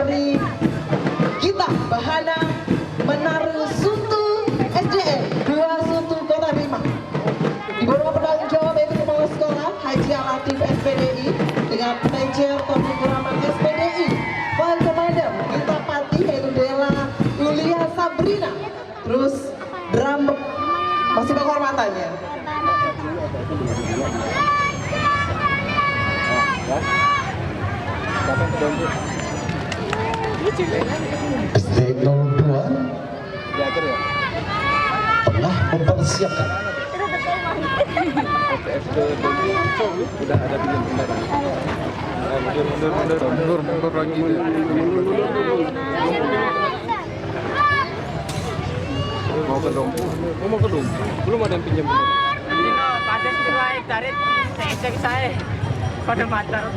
dari kita Bahana Menaru Sutu SDN 2 Sutu Kota Bima. Di bawah penanggung jawab yaitu Kepala Sekolah Haji Alatif SPDI dengan manajer Topi Kuraman SPDI, Pak Komandan kita Pati yaitu Dela Yulia Sabrina. Terus drum masih penghormatannya. SD 02 pernah mempersiapkan udah ada pinjam kendaraan. Mundur lagi. Mau ke dong. Mau ke dong. Belum ada yang pinjam. Dino, pasnya sesuai dari cek saya. Pada mata.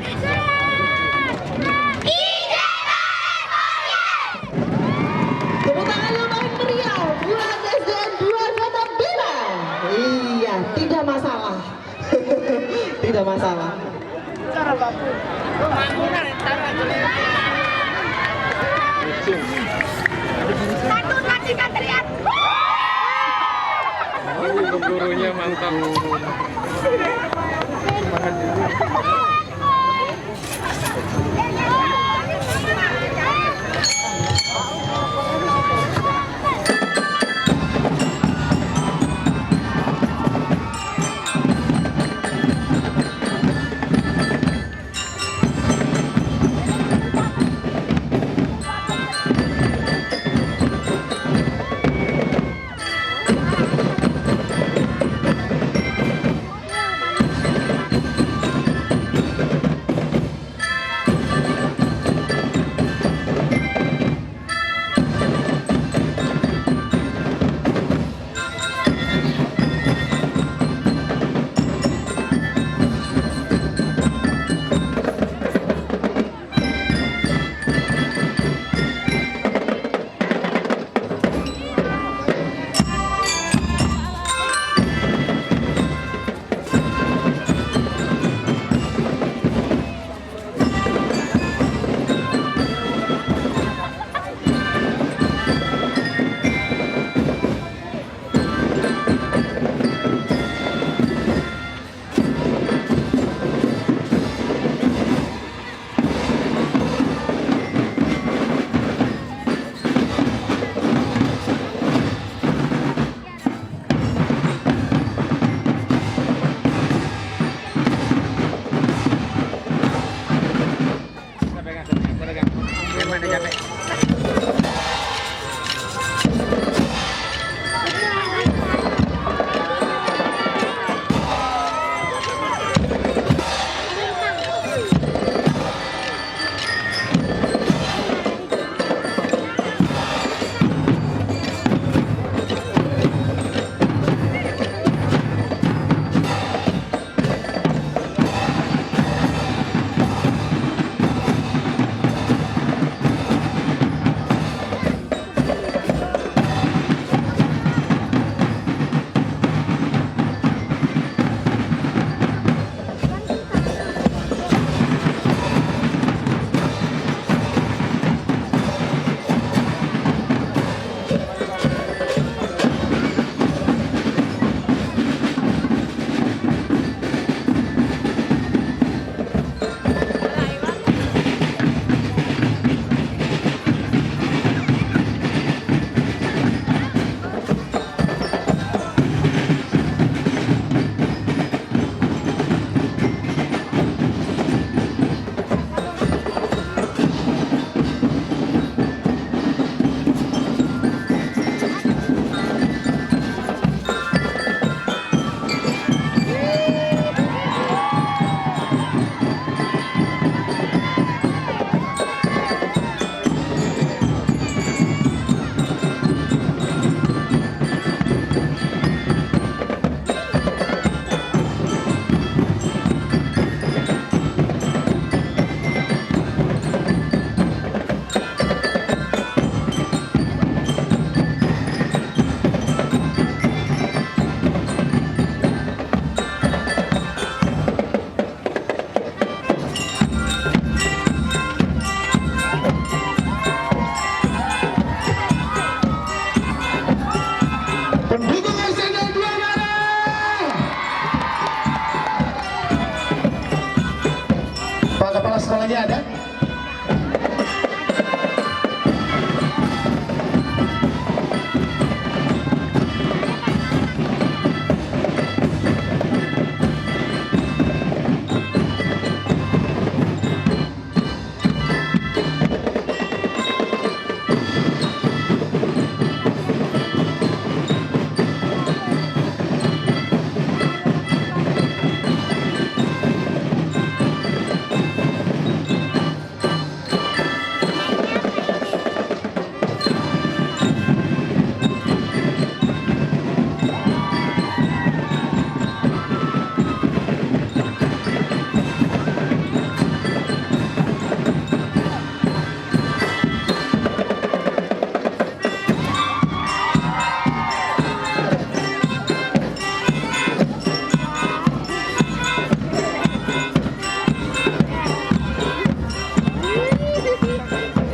Tepuk tangan yang paling meriah buat SDN 2 Kota Bima. Iya, tidak masalah. Tidak masalah. Cara bapu. Bangunan cara. Satu lagi kan teriak. Gurunya mantap.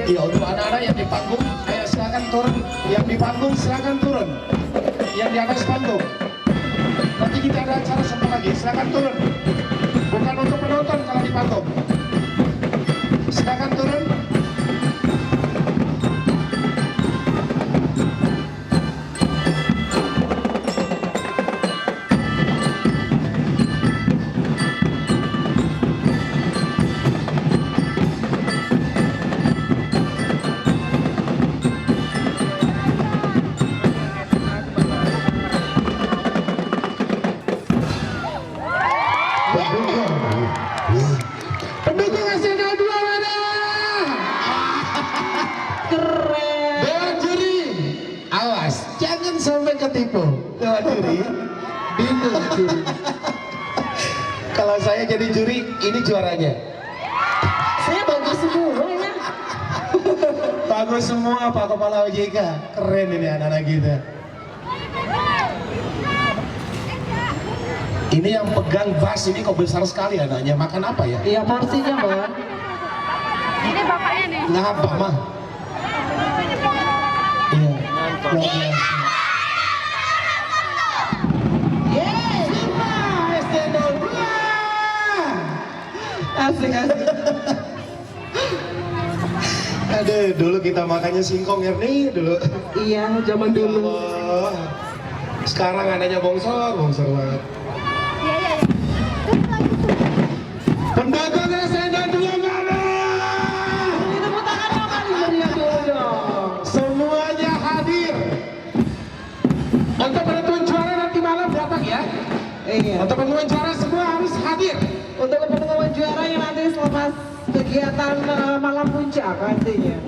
Iya, untuk anak-anak yang di panggung, ayo silakan turun. Yang di panggung silakan turun. Yang di atas panggung. Nanti kita ada acara satu lagi, silakan turun. Bukan untuk penonton kalau di panggung. Silakan turun. Pendukung SDN 02 mana? Keren. Dewan juri, awas, jangan sampai ketipu. Dewan juri, bingung juri. Kalau saya jadi juri, ini juaranya. Saya bagus semua ya. Bagus semua Pak Kepala OJK. Keren ini anak-anak kita. Ini yang pegang bass ini kok besar sekali anaknya. Makan apa ya? Iya porsinya bang. Ini bapaknya nih. Ngapa mah? Iya. Luar biasa. Yeay. Lima SDN 02. Asik asik. Aduh, dulu kita makannya singkong ya nih dulu. Iya zaman dulu. Allah. Sekarang anaknya bongsor banget. Iya, iya, iya. Pendukung SDN 02 mana? Ini tepuk tangan yang paling meriah dulu dong. Semuanya hadir. Untuk penentuan juara nanti malam datang ya. Iya. Untuk penentuan juara semua harus hadir. Untuk pengumuman juara yang nanti selepas kegiatan malam puncak pastinya.